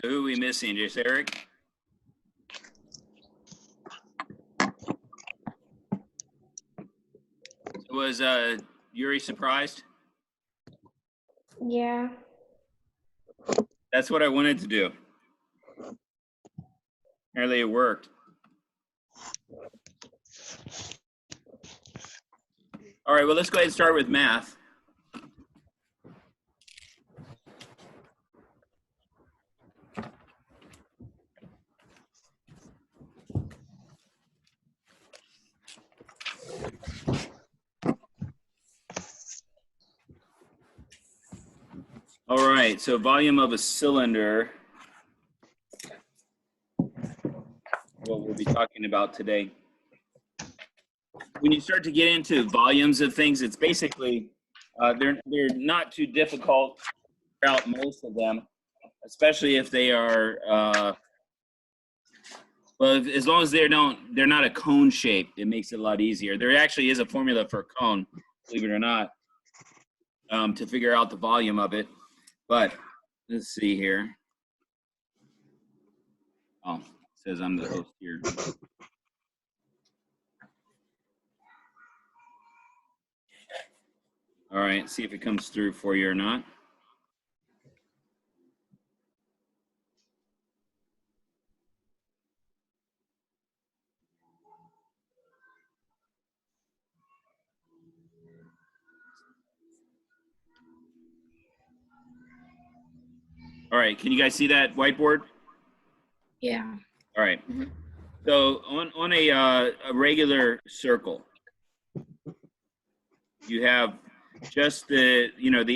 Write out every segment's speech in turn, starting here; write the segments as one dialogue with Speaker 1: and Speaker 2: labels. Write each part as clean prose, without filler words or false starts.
Speaker 1: So who are we missing? Just Eric? Was Yuri surprised?
Speaker 2: Yeah.
Speaker 1: That's what I wanted to do. Apparently it worked. All right, well, let's go ahead and start with math. All right, so volume of a cylinder, what we'll be talking about today. When you start to get into volumes of things, it's basically, they're not too difficult to figure out most of them, especially if they are, well, as long as they're not a cone shape, it makes it a lot easier. There actually is a formula for a cone, believe it or not, to figure out the volume of it. But let's see here. Oh, it says I'm the host here. All right, see if it comes through for you or not. All right, can you guys see that whiteboard?
Speaker 2: Yeah.
Speaker 1: All right. So on a regular circle, you have just the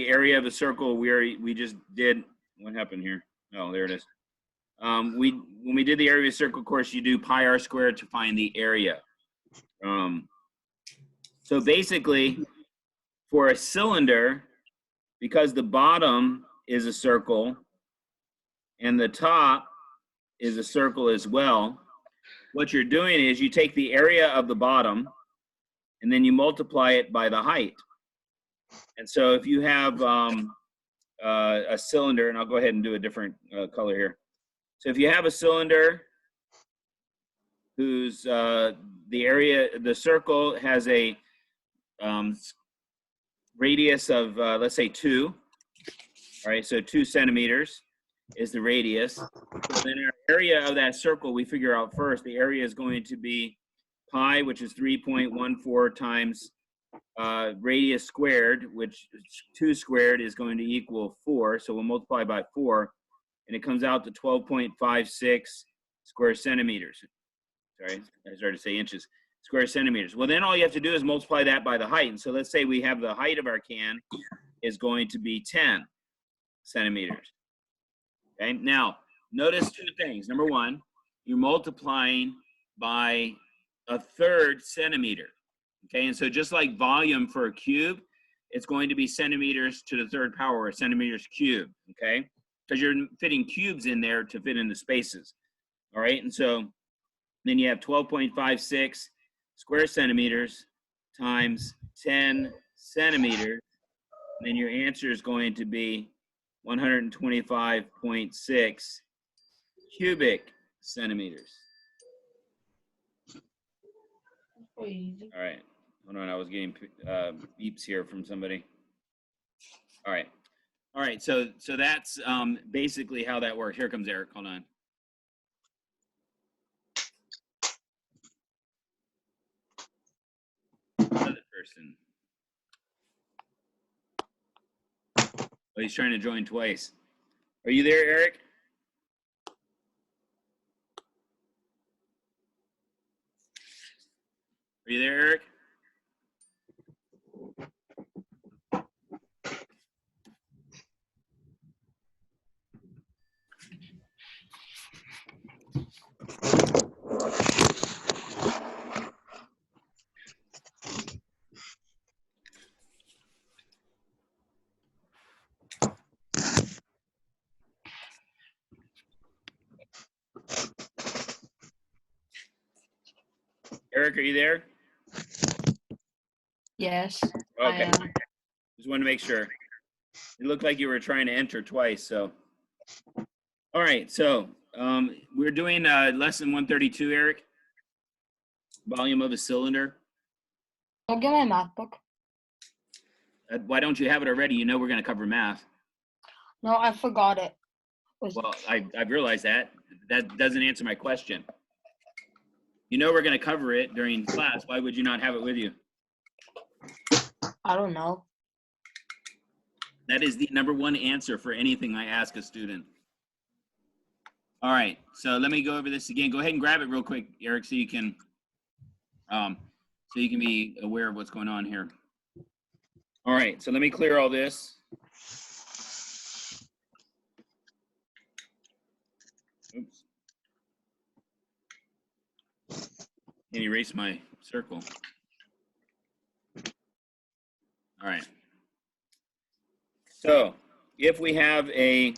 Speaker 1: area of a circle where we just did. What happened here? Oh, there it is. When we did the area of a circle course, you do pi r squared to find the area. So basically, for a cylinder, because the bottom is a circle and the top is a circle as well, what you're doing is you take the area of the bottom and then you multiply it by the height. And so if you have a cylinder, and I'll go ahead and do a different color here. So if you have a cylinder whose the circle has a radius of, let's say 2, all right, so 2 centimeters is the radius. So then our area of that circle, we figure out first, the area is going to be pi, which is 3.14 times radius squared, which 2 squared is going to equal 4. So we'll multiply by 4, and it comes out to 12.56 square centimeters. Sorry, I started to say inches. Square centimeters. Well, then all you have to do is multiply that by the height. And so let's say we have the height of our can is going to be 10 centimeters. Okay, now notice 2 things. Number 1, you're multiplying by 1/3 centimeter. Okay, and so just like volume for a cube, it's going to be centimeters to the 3rd power, or centimeters cubed. Okay, because you're fitting cubes in there to fit in the spaces. All right, and so then you have 12.56 square centimeters times 10 centimeters. And then your answer is going to be 125.6 cubic centimeters. All right, hold on, I was getting beeps here from somebody. All right, so that's basically how that works. Here comes Eric, hold on. Another person. Oh, he's trying to join twice. Are you there, Eric? Are you there, Eric? Eric, are you there?
Speaker 3: Yes.
Speaker 1: Okay. Just wanted to make sure. It looked like you were trying to enter twice, so. All right, so we're doing lesson 132, Eric. Volume of a cylinder.
Speaker 3: I'll get my math book.
Speaker 1: Why don't you have it already? You know we're going to cover math.
Speaker 3: No, I forgot it.
Speaker 1: Well, I've realized that. That doesn't answer my question. You know we're going to cover it during class. Why would you not have it with you?
Speaker 3: I don't know.
Speaker 1: That is the number one answer for anything I ask a student. All right, so let me go over this again. Go ahead and grab it real quick, Eric, so you can be aware of what's going on here. All right, so let me clear all this. Oops. And erase my circle. All right. So if we have a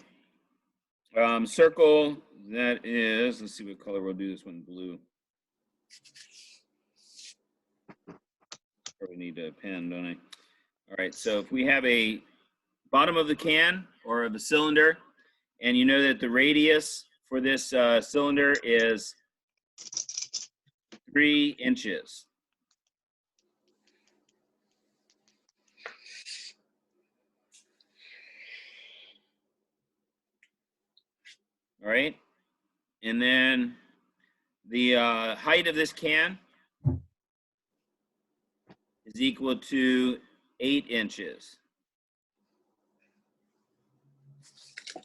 Speaker 1: circle that is, let's see what color we'll do this one, blue. Probably need a pen, don't I? All right, so if we have a bottom of the can or of the cylinder, and you know that the radius for this cylinder is 3 inches. All right, and then the height of this can is equal to 8 inches.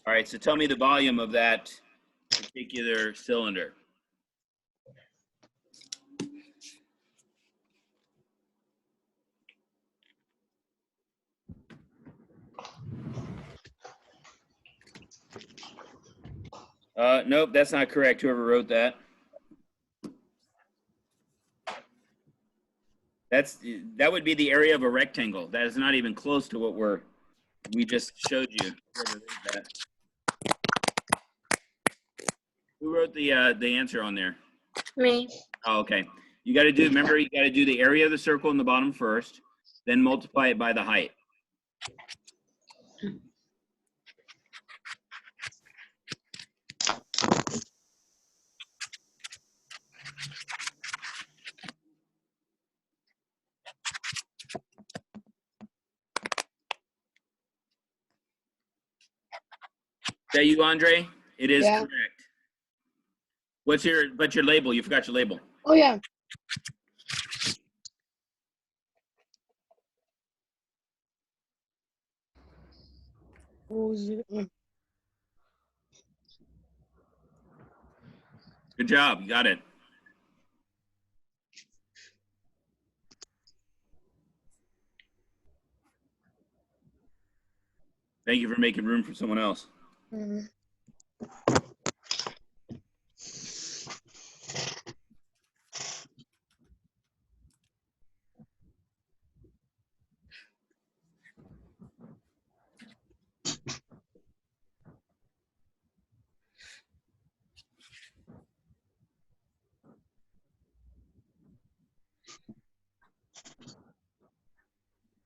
Speaker 1: All right, so tell me the volume of that particular cylinder. Nope, that's not correct, whoever wrote that. That would be the area of a rectangle. That is not even close to what we just showed you. Whoever wrote that. Who wrote the answer on there?
Speaker 2: Me.
Speaker 1: Oh, okay. You got to do, remember, you got to do the area of the circle in the bottom first, then multiply it by the height. Is that you, Andre? It is
Speaker 4: Yeah.
Speaker 1: correct. What's your label? You forgot your label.
Speaker 4: Oh, yeah. What was it?
Speaker 1: Good job. You got it. Thank you for making room for someone else.
Speaker 4: Mhm.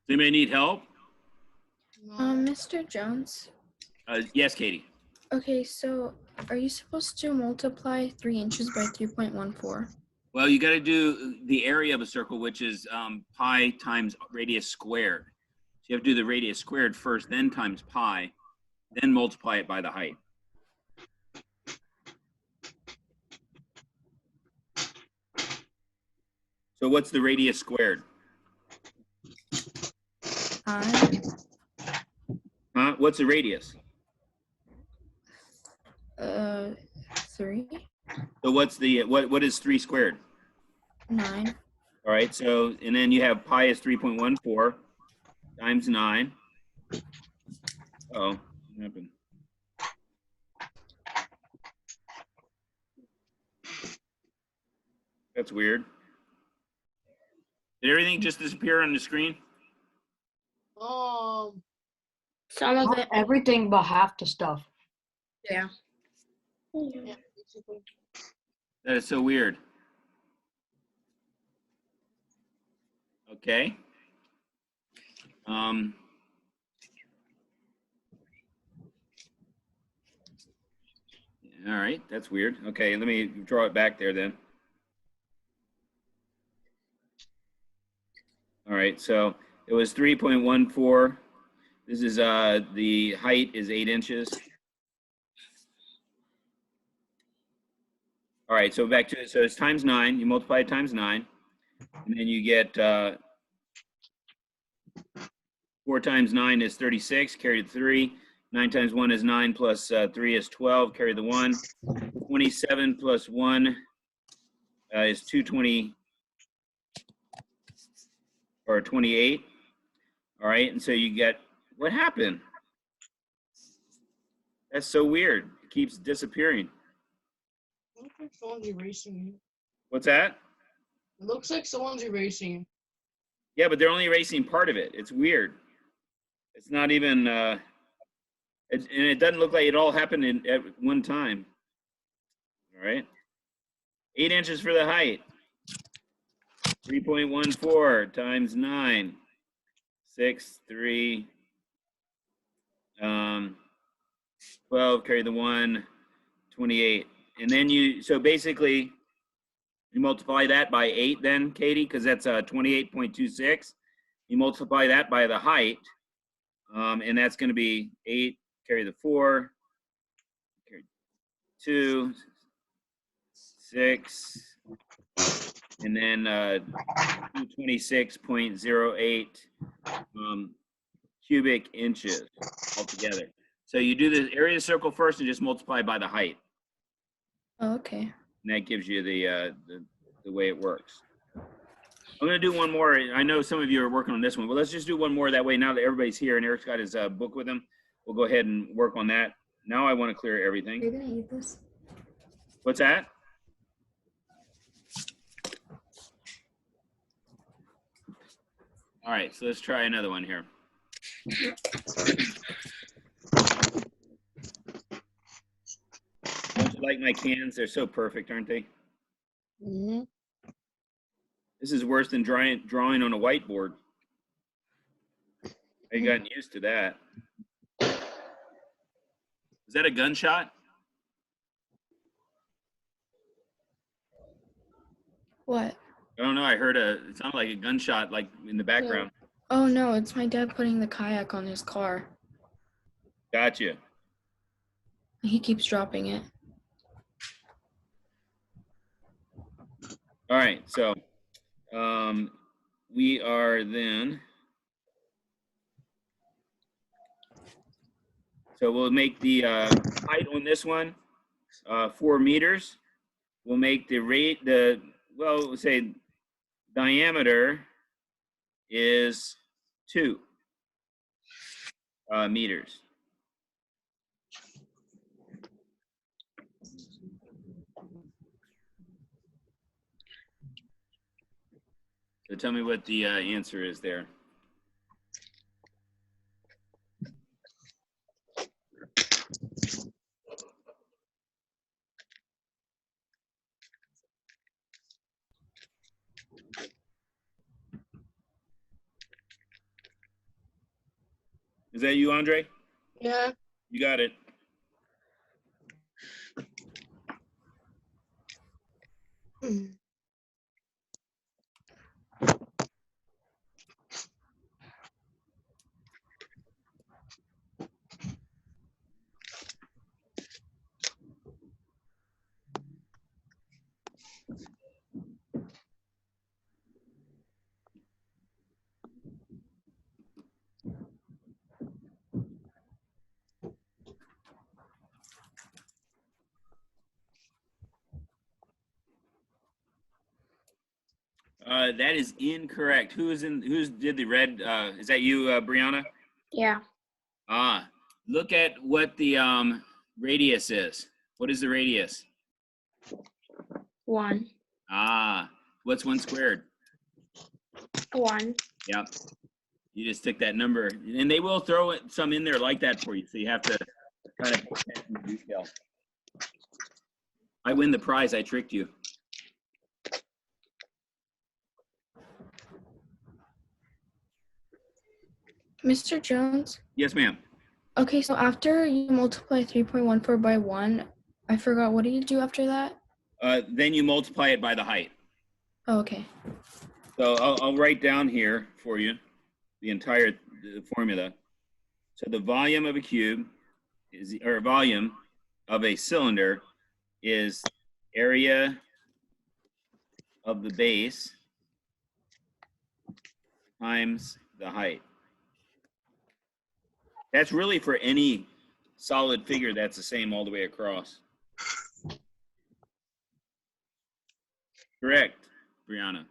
Speaker 1: Does anybody need help?
Speaker 2: Mr. Jones.
Speaker 1: Yes, Katie.
Speaker 2: Okay, so are you supposed to multiply 3 inches by 3.14?
Speaker 1: Well, you got to do the area of a circle, which is pi times radius squared. So you have to do the radius squared first, then times pi, then multiply it by the height. So what's the radius squared?
Speaker 2: Pi.
Speaker 1: Huh? What's the radius?
Speaker 2: 3.
Speaker 1: So what's the what is 3 squared?
Speaker 2: 9.
Speaker 1: All right. So and then you have pi is 3.14 times 9. Oh, what happened? That's weird. Did everything just disappear on the screen?
Speaker 2: Some of
Speaker 3: Not
Speaker 2: it.
Speaker 3: everything but half the stuff.
Speaker 2: Yeah.
Speaker 4: Yeah, basically.
Speaker 1: That is so weird. Okay. All right, that's weird. Okay, let me draw it back there then. All right, so it was 3.14. This is the height is 8 inches. All right, so back to it. So it's times 9. You multiply it times 9, and then you get 4 times 9 is 36. Carry the 3. 9 times 1 is 9 plus 3 is 12. Carry the 1. 27 plus 1 is 220 or 28. All right, and so you get, what happened? That's so weird. It keeps disappearing.
Speaker 4: It looks like someone's erasing you.
Speaker 1: What's that?
Speaker 4: It looks like someone's erasing you.
Speaker 1: Yeah, but they're only erasing part of it. It's weird. It's not even, and it doesn't look like it all happened at one time. All right. 8 inches for the height. 3.14 times 9. 6, 3, 12, carry the 1, 28. And then so basically, you multiply that by 8 then, Katie, because that's 28.26. You multiply that by the height, and that's going to be 8, carry the 4, carry 2, 6, and then 226.08 cubic inches altogether. So you do the area of the circle first and just multiply by the height.
Speaker 2: Oh, okay.
Speaker 1: And that gives you the way it works. I'm going to do one more. I know some of you are working on this one, but let's just do one more. That way, now that everybody's here and Eric's got his book with him, we'll go ahead and work on that. Now I want to clear everything.
Speaker 2: Are you gonna eat this?
Speaker 1: What's that? All right, so let's try another one here. Don't you like my cans? They're so perfect, aren't they?
Speaker 4: Mm-hmm.
Speaker 1: This is worse than drawing on a whiteboard. I've gotten used to that. Is that a gunshot?
Speaker 2: What?
Speaker 1: I don't know. I heard it sounded like a gunshot, like in the background.
Speaker 2: Oh no, it's my dad putting the kayak on his car.
Speaker 1: Gotcha.
Speaker 2: He keeps dropping it.
Speaker 1: All right, so we are then. So we'll make the height on this one 4 meters. We'll make the we'll say diameter is 2 meters. So tell me what the answer is there. Is that you, Andre?
Speaker 4: Yeah.
Speaker 1: You got it. That is incorrect. Who's did the red? Is that you, Brianna?
Speaker 4: Yeah.
Speaker 1: Ah, look at what the radius is. What is the radius?
Speaker 4: 1.
Speaker 1: Ah, what's 1 squared?
Speaker 4: 1.
Speaker 1: Yep. You just took that number, and they will throw some in there like that for you. So you have to kind of pay attention to detail. I win the prize. I tricked you.
Speaker 2: Mr. Jones?
Speaker 1: Yes, ma'am.
Speaker 2: Okay, so after you multiply 3.14 by 1, I forgot. What do you do after that?
Speaker 1: Then you multiply it by the height.
Speaker 2: Oh, okay.
Speaker 1: So I'll write down here for you the entire formula. So the volume of a cube is, or volume of a cylinder is area of the base times the height. That's really for any solid figure that's the same all the way across. Correct, Brianna.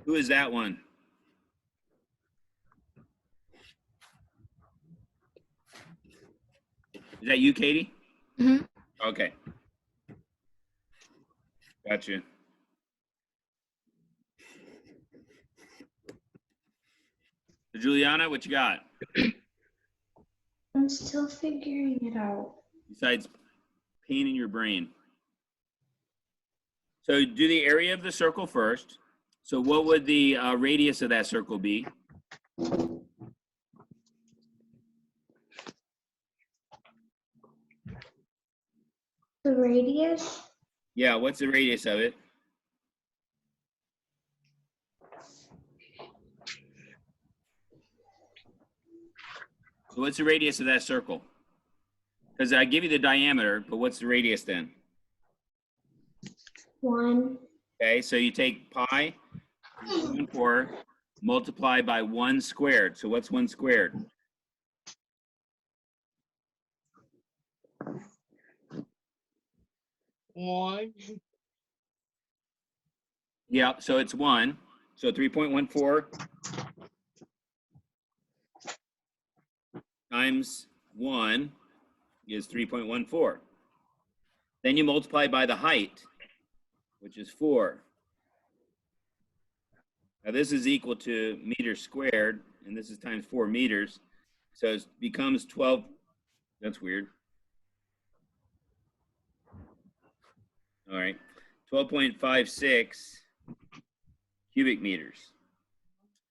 Speaker 1: Who is that one? Is that you, Katie?
Speaker 2: Mm-hmm.
Speaker 1: Okay. Got you. So Juliana, what you got?
Speaker 5: I'm still figuring it out.
Speaker 1: Besides pain in your brain. So do the area of the circle first. So what would the radius of that circle be?
Speaker 5: The radius?
Speaker 1: Yeah, what's the radius of it? So what's the radius of that circle? Because I give you the diameter, but what's the radius then?
Speaker 5: 1.
Speaker 1: Okay, so you take pi, 3.14, multiply by 1 squared. So what's 1 squared?
Speaker 4: One.
Speaker 1: Yeah, so it's 1. So 3.14 times 1 is 3.14. Then you multiply by the height, which is 4. Now this is equal to meters squared, and this is times 4 meters. So it becomes 12. That's weird. All right, 12.56 cubic meters.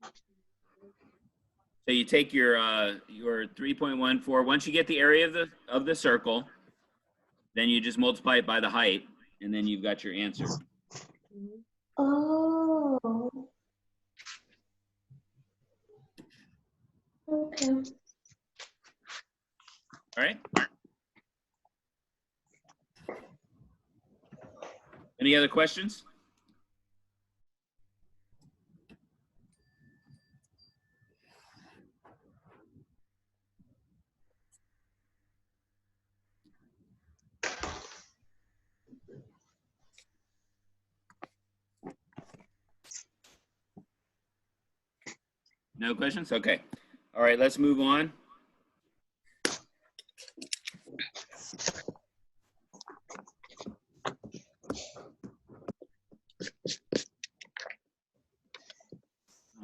Speaker 1: So you take your 3.14. Once you get the area of the circle, then you just multiply it by the height, and then you've got your answer.
Speaker 5: Oh. Okay.
Speaker 1: All right. Any other questions? No questions? Okay. All right, let's move on.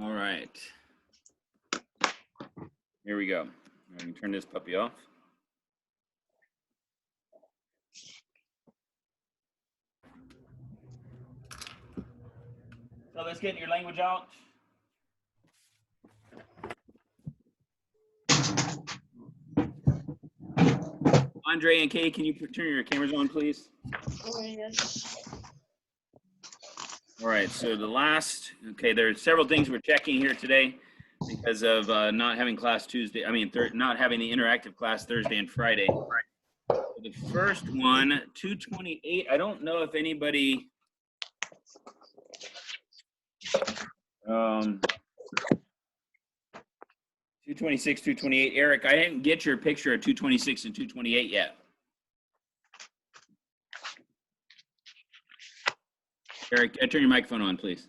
Speaker 1: All right. Here we go. I can turn this puppy off. So let's get your language out. Andre and Kay, can you turn your cameras on, please? All right, so the last, okay, there's several things we're checking here today because of not having class Tuesday, not having the interactive class Thursday and Friday. The first one, 228, I don't know if anybody, 226, 228, Eric, I didn't get your picture of 226 and 228 yet. Eric, turn your microphone on, please.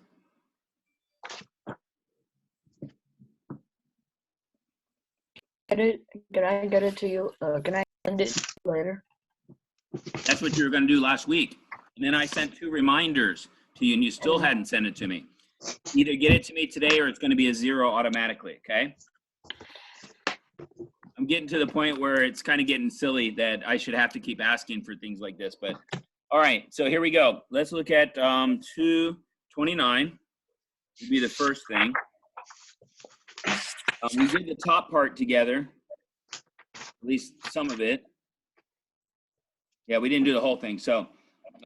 Speaker 3: Can I get it to you? Can I send it later?
Speaker 1: That's what you were going to do last week. And then I sent 2 reminders to you, and you still hadn't sent it to me. Either get it to me today or it's going to be a 0 automatically, okay? I'm getting to the point where it's kind of getting silly that I should have to keep asking for things like this. But all right, so here we go. Let's look at 2 29 would be the first thing. We did the top part together, at least some of it. Yeah, we didn't do the whole thing. So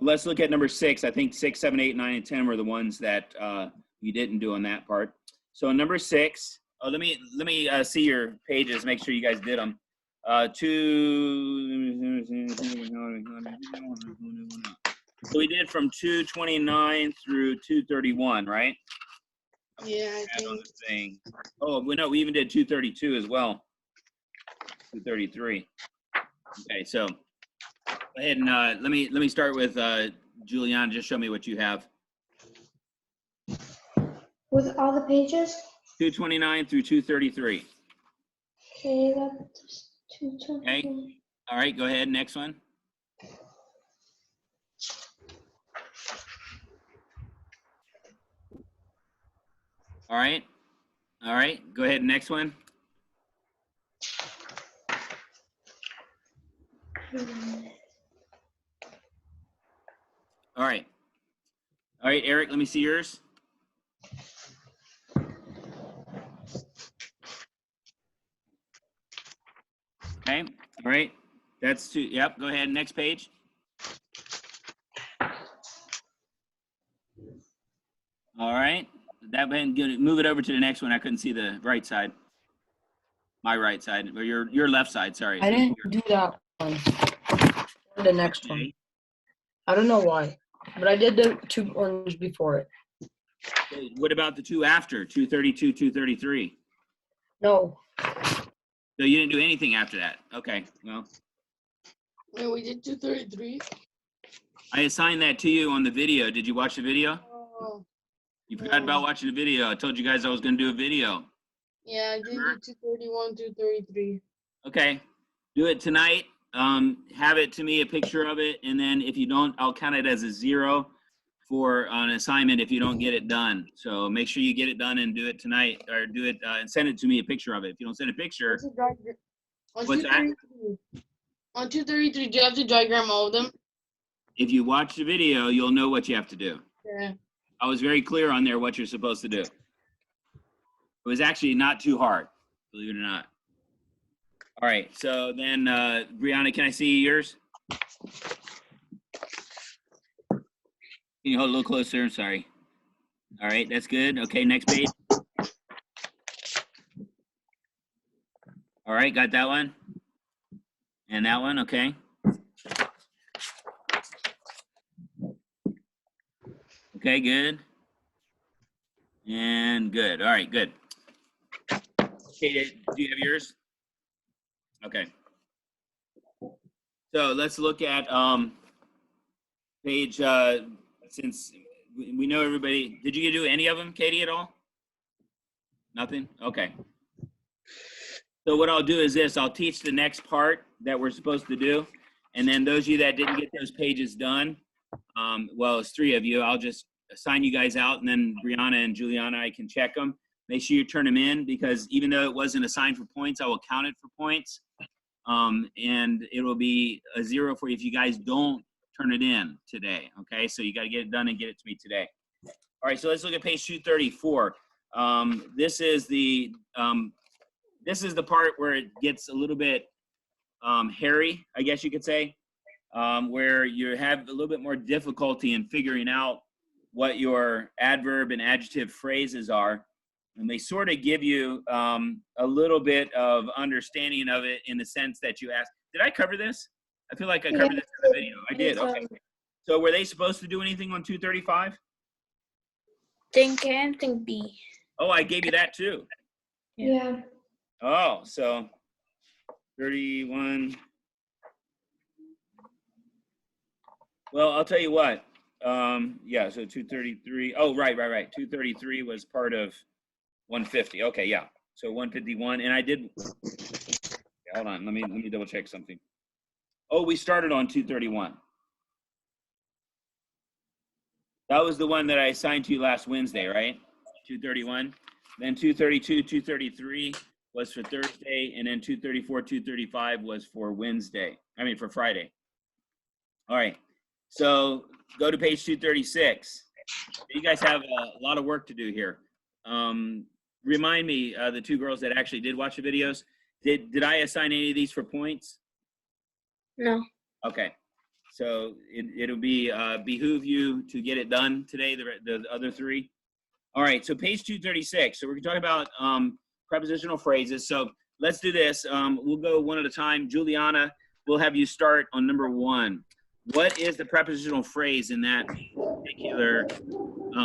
Speaker 1: let's look at number 6. I think 6, 7, 8, 9, and 10 were the ones that we didn't do on that part. So number 6. Oh, let me see your pages. Make sure you guys did them. So we did from 229 through 231, right?
Speaker 4: Yeah, I
Speaker 1: Add on
Speaker 4: think.
Speaker 1: the thing. Oh, well, no, we even did 232 as well. 233. Okay, so go ahead and let me start with Juliana. Just show me what you have.
Speaker 5: With all the pages?
Speaker 1: 229 through 233.
Speaker 5: Okay, that's 220.
Speaker 1: Okay. All right, go ahead. Next one. All right. All right. Go ahead. Next one. All right. All right, Eric, let me see yours. Okay. All right. That's 2. Yep. Go ahead. Next page. All right. That went good. Move it over to the next one. I couldn't see the right side. My right side, or your left side. Sorry.
Speaker 3: I didn't do that one. The next one.
Speaker 1: Okay.
Speaker 3: I don't know why, but I did the 2 ones before it.
Speaker 1: What about the 2 after 232, 233?
Speaker 3: No,
Speaker 1: So you didn't do anything after that. Okay. Well,
Speaker 4: Wait, we did 233.
Speaker 1: I assigned that to you on the video. Did you watch the video?
Speaker 4: Oh,
Speaker 1: You forgot about watching the video. I told you guys I was going to do a video.
Speaker 4: yeah, I did do 231, 233.
Speaker 1: Okay. Do it tonight. Have it to me, a picture of it, and then if you don't, I'll count it as a 0 for an assignment if you don't get it done. So make sure you get it done and do it tonight, or do it and send it to me, a picture of it. If you don't send a picture,
Speaker 4: On
Speaker 1: What's that?
Speaker 4: 233. On 233, do you have to diagram all of them?
Speaker 1: if you watch the video, you'll know what you have to do.
Speaker 4: Yeah.
Speaker 1: I was very clear on there what you're supposed to do. It was actually not too hard, believe it or not. All right, so then, Brianna, can I see yours? Can you hold a little closer? Sorry. All right, that's good. Okay, next page. All right, got that one? And that one, okay. Okay, good. And good. All right, good. Okay, do you have yours? Okay. So let's look at page, since we know everybody, did you do any of them, Katie, at all? Nothing? Okay. So what I'll do is this, I'll teach the next part that we're supposed to do. And then those of you that didn't get those pages done, well, it's 3 of you, I'll just assign you guys out, and then Brianna and Juliana, I can check them. Make sure you turn them in, because even though it wasn't assigned for points, I will count it for points. And it will be a 0 for you if you guys don't turn it in today, okay? So you got to get it done and get it to me today. All right, so let's look at page 234. This is the part where it gets a little bit hairy, I guess you could say, where you have a little bit more difficulty in figuring out what your adverb and adjective phrases are. And they sort of give you a little bit of understanding of it in the sense that you ask, did I cover this? I feel like I covered this in the video. I did, okay. So were they supposed to do anything on 235?
Speaker 2: Think A and think B.
Speaker 1: Oh, I gave you that too.
Speaker 5: Yeah.
Speaker 1: Oh, so 31. Well, I'll tell you what. Yeah, so 233. Oh, right. 233 was part of 150. Okay, yeah. So 151, and I did. Hold on. Let me double check something. Oh, we started on 231. That was the one that I assigned to you last Wednesday, right? 231. Then 232, 233 was for Thursday, and then 234, 235 was for Wednesday. I mean, for Friday. All right. So go to page 236. You guys have a lot of work to do here. Remind me, the two girls that actually did watch the videos, did I assign any of these for points?
Speaker 3: No.
Speaker 1: Okay. So it'll be behoove you to get it done today, the other three. All right, so page 236. So we're talking about prepositional phrases. So let's do this. We'll go one at a time. Juliana, we'll have you start on number 1. What is the prepositional phrase in that particular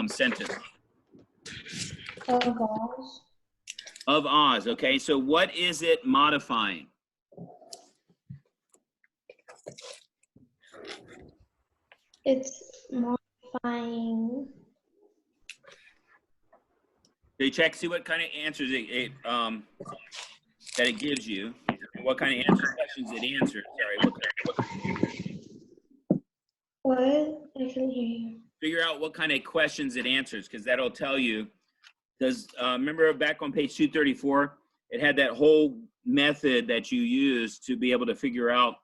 Speaker 1: sentence?
Speaker 5: Of Oz.
Speaker 1: Of Oz, okay. So what is it modifying?
Speaker 5: It's modifying.
Speaker 1: So you check, see what kind of answers that it gives you, and what kind of questions it answers. Sorry,
Speaker 5: What? I can hear you.
Speaker 1: figure out what kind of questions it answers, because that'll tell you. Does remember back on page 234, it had that whole method that you use to be able to figure out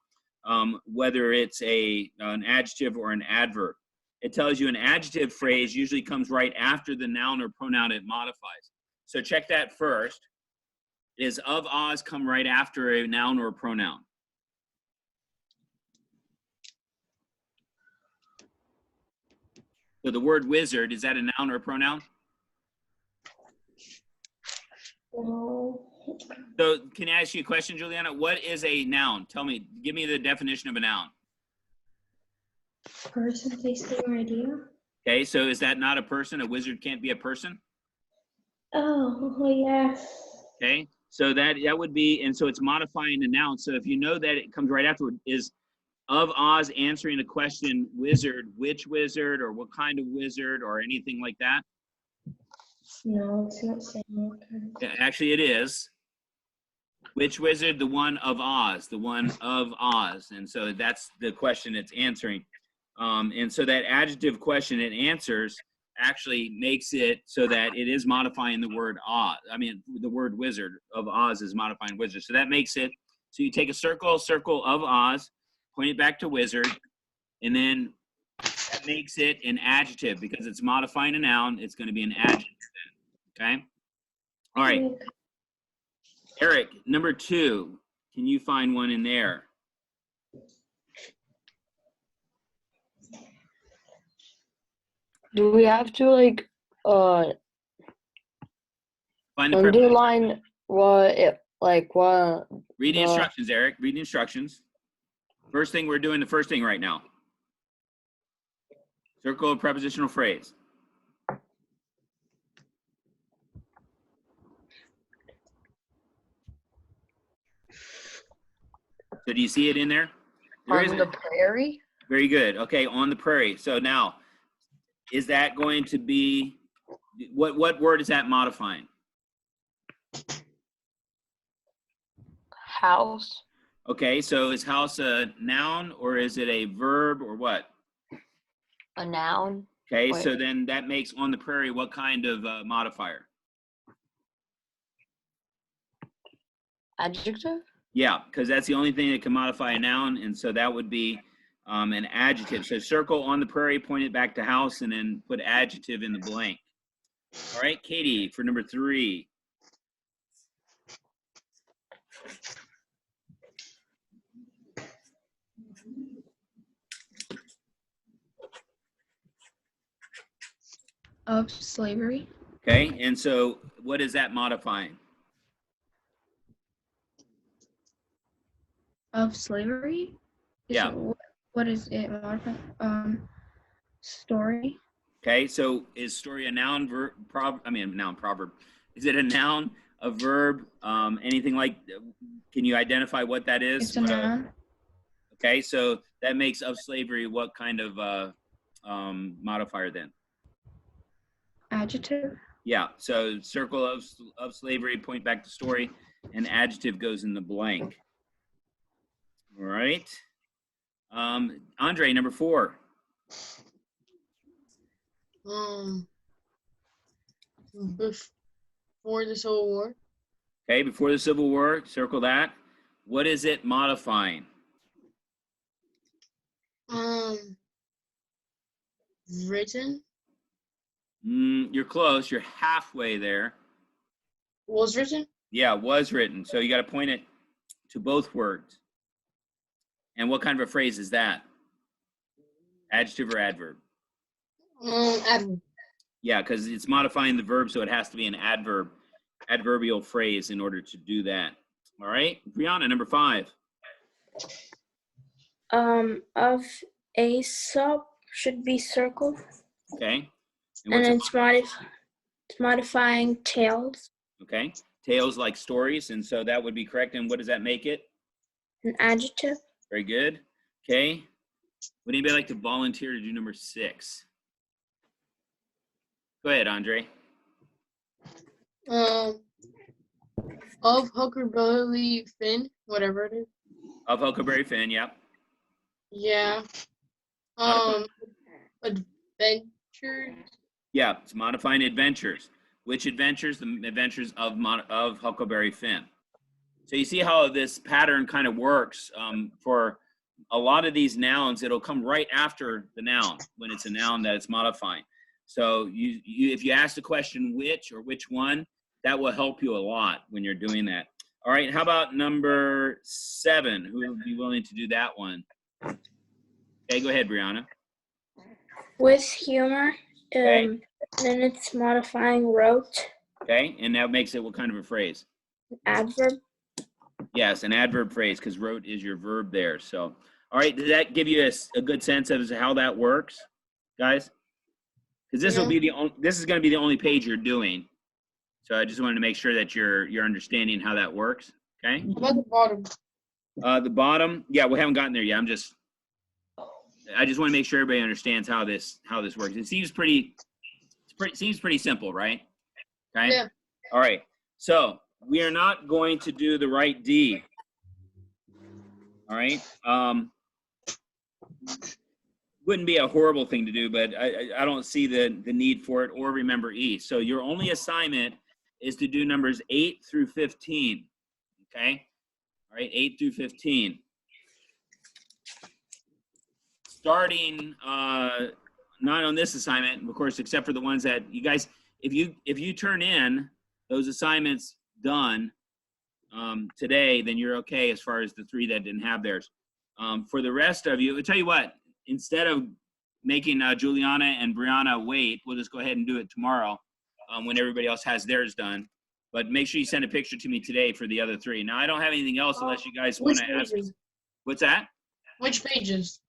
Speaker 1: whether it's an adjective or an adverb. It tells you an adjective phrase usually comes right after the noun or pronoun it modifies. So check that first. Is of Oz come right after a noun or a pronoun? So the word wizard, is that a noun or a pronoun?
Speaker 5: No.
Speaker 1: So can I ask you a question, Juliana? What is a noun? Tell me, give me the definition of a noun.
Speaker 5: Person, place, thing, or idea.
Speaker 1: Okay, so is that not a person? A wizard can't be a person?
Speaker 5: Oh, yeah.
Speaker 1: Okay, so that would be, and so it's modifying a noun. So if you know that it comes right afterward, is of Oz answering a question, wizard, which wizard, or what kind of wizard, or anything like that?
Speaker 5: No, it's not saying what kind.
Speaker 1: Yeah, actually, it is. Which wizard? The one of Oz, the one of Oz. And so that's the question it's answering. And so that adjective question it answers actually makes it so that it is modifying the word Oz. I mean, the word wizard of Oz is modifying wizard. So that makes it, so you take a circle of Oz, point it back to wizard, and then that makes it an adjective because it's modifying a noun. It's going to be an adjective then. Okay? All right. Eric, number 2, can you find one in there?
Speaker 3: Do we have to like
Speaker 1: Find the
Speaker 3: underline what
Speaker 1: read the instructions, Eric. Read the instructions. First thing we're doing, the first thing right now. Circle a prepositional phrase. So do you see it in there? There
Speaker 3: on
Speaker 1: is
Speaker 3: the prairie?
Speaker 1: Very good. Okay, on the prairie. So now, is that going to be, what word is that modifying?
Speaker 3: House.
Speaker 1: Okay, so is house a noun or is it a verb or what?
Speaker 3: A noun.
Speaker 1: Okay,
Speaker 3: Wait.
Speaker 1: so then that makes on the prairie what kind of modifier?
Speaker 3: Adjective?
Speaker 1: Yeah, because that's the only thing that can modify a noun, and so that would be an adjective. So circle on the prairie, point it back to house, and then put adjective in the blank. All right, Katie, for number 3.
Speaker 2: Of slavery.
Speaker 1: Okay, and so what is that modifying?
Speaker 2: Of slavery?
Speaker 1: Yeah.
Speaker 2: What is it modifying? Story.
Speaker 1: Okay, so is story a noun, proverb? Is it a noun, a verb, anything like, can you identify what that is?
Speaker 2: It's a noun.
Speaker 1: Okay, so that makes of slavery what kind of modifier then?
Speaker 2: Adjective.
Speaker 1: Yeah, so circle of slavery, point back to story, and adjective goes in the blank. All right. Andre, number 4.
Speaker 4: Before the Civil War.
Speaker 1: Okay, before the Civil War, circle that. What is it modifying?
Speaker 4: Written.
Speaker 1: You're close. You're halfway there.
Speaker 4: Was written?
Speaker 1: Yeah, was written. So you got to point it to both words. And what kind of a phrase is that? Adjective or adverb?
Speaker 4: Adverb.
Speaker 1: Yeah, because it's modifying the verb, so it has to be an adverbial phrase in order to do that. All right, Brianna, number 5.
Speaker 5: Of a sub should be circled,
Speaker 1: Okay. And
Speaker 5: and
Speaker 1: what's
Speaker 5: it's modifying tails,
Speaker 1: okay? Tales like stories, and so that would be correct. And what does that make it?
Speaker 5: an adjective.
Speaker 1: Very good. Okay. Would anybody like to volunteer to do number 6? Go ahead, Andre.
Speaker 4: Of Huckleberry Finn, whatever it is.
Speaker 1: Of Huckleberry Finn, yep.
Speaker 4: Yeah. Adventures.
Speaker 1: Yeah, it's modifying adventures. Which adventures? The adventures of Huckleberry Finn. So you see how this pattern kind of works. For a lot of these nouns, it'll come right after the noun when it's a noun that it's modifying. So if you ask the question which or which one, that will help you a lot when you're doing that. All right, how about number 7? Who would be willing to do that one? Okay, go ahead, Brianna.
Speaker 5: With humor,
Speaker 1: Okay.
Speaker 5: then it's modifying wrote,
Speaker 1: Okay, and that makes it what kind of a phrase?
Speaker 5: adverb.
Speaker 1: Yes, an adverb phrase, because wrote is your verb there. So, all right, does that give you a good sense of how that works, guys? Because this will be this is going to be the only page you're doing. So I just wanted to make sure that you're understanding how that works. Okay.
Speaker 4: How about the bottom?
Speaker 1: The bottom, yeah, we haven't gotten there yet. I just want to make sure everybody understands how this works. It seems pretty simple, right? Okay.
Speaker 4: Yeah.
Speaker 1: All right. So we are not going to do the right D. All right. Wouldn't be a horrible thing to do, but I don't see the need for it, or remember E. So your only assignment is to do numbers 8 through 15. Okay. All right. 8 through 15. Starting not on this assignment, of course, except for the ones that you guys, if you turn in those assignments done today, then you're okay as far as the 3 that didn't have theirs. For the rest of you, I'll tell you what, instead of making Juliana and Brianna wait, we'll just go ahead and do it tomorrow when everybody else has theirs done. But make sure you send a picture to me today for the other 3. Now, I don't have anything else unless you guys want
Speaker 4: Which
Speaker 1: to ask.
Speaker 4: pages?
Speaker 1: What's that?
Speaker 4: Which pages?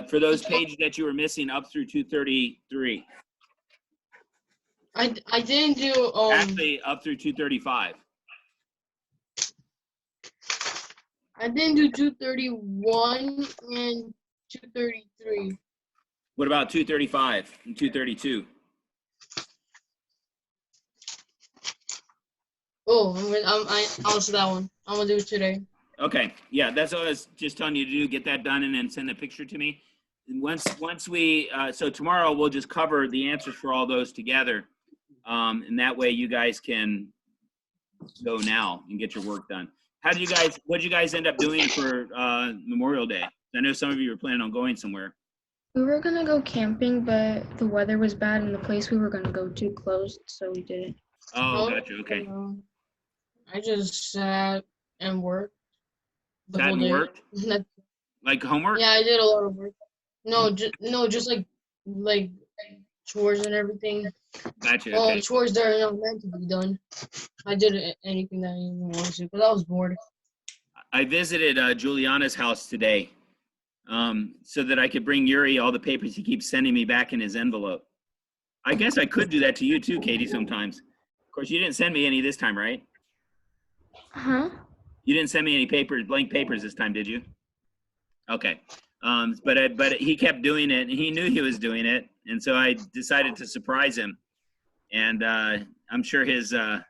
Speaker 1: For those pages that you were missing up through 233.
Speaker 4: I didn't do
Speaker 1: Actually, up through 235.
Speaker 4: I didn't do 231 and 233.
Speaker 1: What about 235 and 232?
Speaker 4: Oh, I'll do that one. I'm gonna do it today.
Speaker 1: Okay, yeah, that's what I was just telling you to do. Get that done and then send a picture to me. And once we, so tomorrow we'll just cover the answers for all those together. And that way you guys can go now and get your work done. What did you guys end up doing for Memorial Day? I know some of you were planning on going somewhere.
Speaker 2: We were gonna go camping, but the weather was bad and the place we were gonna go to closed, so we didn't.
Speaker 1: Oh, gotcha, okay.
Speaker 4: I just sat and worked. The
Speaker 1: Sat
Speaker 4: whole
Speaker 1: and
Speaker 4: day.
Speaker 1: worked? Like homework?
Speaker 4: Yeah, I did a lot of work. No, just like chores and everything.
Speaker 1: Gotcha,
Speaker 4: Well,
Speaker 1: okay.
Speaker 4: chores that are not meant to be done. I did anything that I didn't want to because I was bored.
Speaker 1: I visited Juliana's house today so that I could bring Yuri all the papers he keeps sending me back in his envelope. I guess I could do that to you too, Katie, sometimes. Of course, you didn't send me any this time, right?
Speaker 2: Huh?
Speaker 1: You didn't send me any blank papers this time, did you? Okay. But he kept doing it, and he knew he was doing it, and so I decided to surprise him. And I'm sure the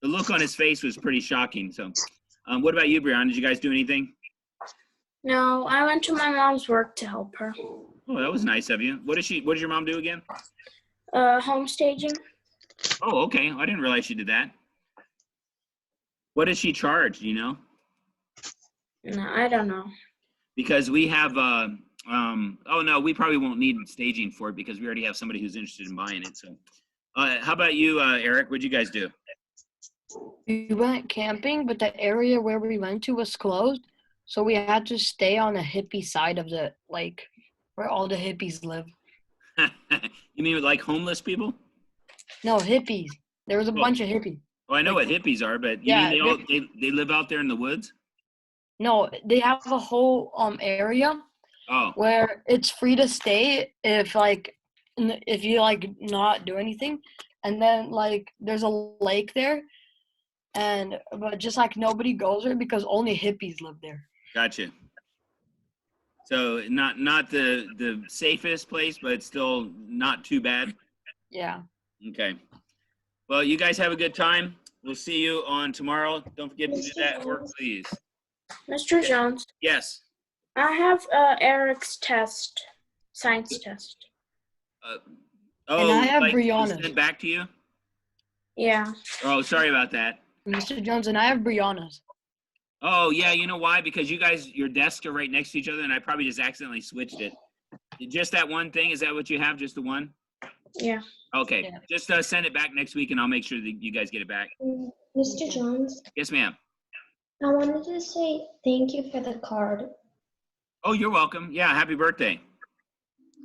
Speaker 1: look on his face was pretty shocking. So what about you, Brianna? Did you guys do anything?
Speaker 5: No, I went to my mom's work to help her.
Speaker 1: Oh, that was nice of you. What did your mom do again?
Speaker 5: Home staging.
Speaker 1: Oh, okay. I didn't realize she did that. What does she charge, do you know?
Speaker 5: No, I don't know.
Speaker 1: Because we have Oh no, we probably won't need staging for it because we already have somebody who's interested in buying it. So, how about you, Eric? What'd you guys do?
Speaker 3: We went camping, but the area where we went to was closed, so we had to stay on the hippie side of the lake, where all the hippies live.
Speaker 1: You mean like homeless people?
Speaker 3: No, hippies. There was a
Speaker 1: Oh.
Speaker 3: bunch of hippies.
Speaker 1: Oh, I know what hippies are, but you
Speaker 3: Yeah,
Speaker 1: mean they live out there in the woods?
Speaker 3: No, they have a whole area
Speaker 1: Oh,
Speaker 3: where it's free to stay if you like not do anything, and then like there's a lake there, but just like nobody goes there because only hippies live there.
Speaker 1: gotcha. So not the safest place, but still not too bad.
Speaker 3: Yeah.
Speaker 1: Okay. Well, you guys have a good time. We'll see you on tomorrow. Don't forget to do that work, please.
Speaker 5: Mr. Jones,
Speaker 1: Yes.
Speaker 5: I have Eric's test, science test.
Speaker 1: Oh,
Speaker 3: I have
Speaker 1: like,
Speaker 3: Brianna's.
Speaker 1: sent back to you?
Speaker 5: Yeah.
Speaker 1: Oh, sorry about that.
Speaker 3: Mr. Jones, and I have Brianna's.
Speaker 1: Oh, yeah, you know why? Because you guys, your desks are right next to each other, and I probably just accidentally switched it. Just that one thing? Is that what you have, just the one?
Speaker 5: Yeah.
Speaker 1: Okay,
Speaker 3: Yeah.
Speaker 1: just send it back next week, and I'll make sure that you guys get it back.
Speaker 6: Mr. Jones,
Speaker 1: Yes, ma'am.
Speaker 6: I wanted to say thank you for the card.
Speaker 1: Oh, you're welcome. Yeah, happy birthday.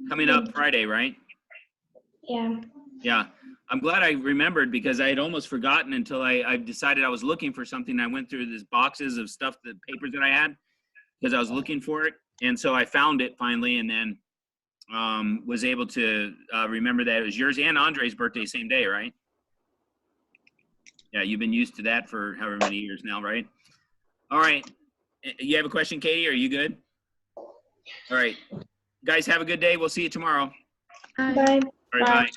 Speaker 1: Coming up Friday, right?
Speaker 6: Yeah.
Speaker 1: Yeah. I'm glad I remembered because I had almost forgotten until I decided I was looking for something. I went through these boxes of stuff, the papers that I had, because I was looking for it. And so I found it finally, and then was able to remember that it was yours and Andre's birthday same day, right? Yeah, you've been used to that for however many years now, right? All right. You have a question, Katie? Are you good? All right. Guys, have a good day. We'll see you tomorrow.
Speaker 2: Hi.
Speaker 6: Bye.
Speaker 1: All right,
Speaker 5: Bye.
Speaker 1: bye.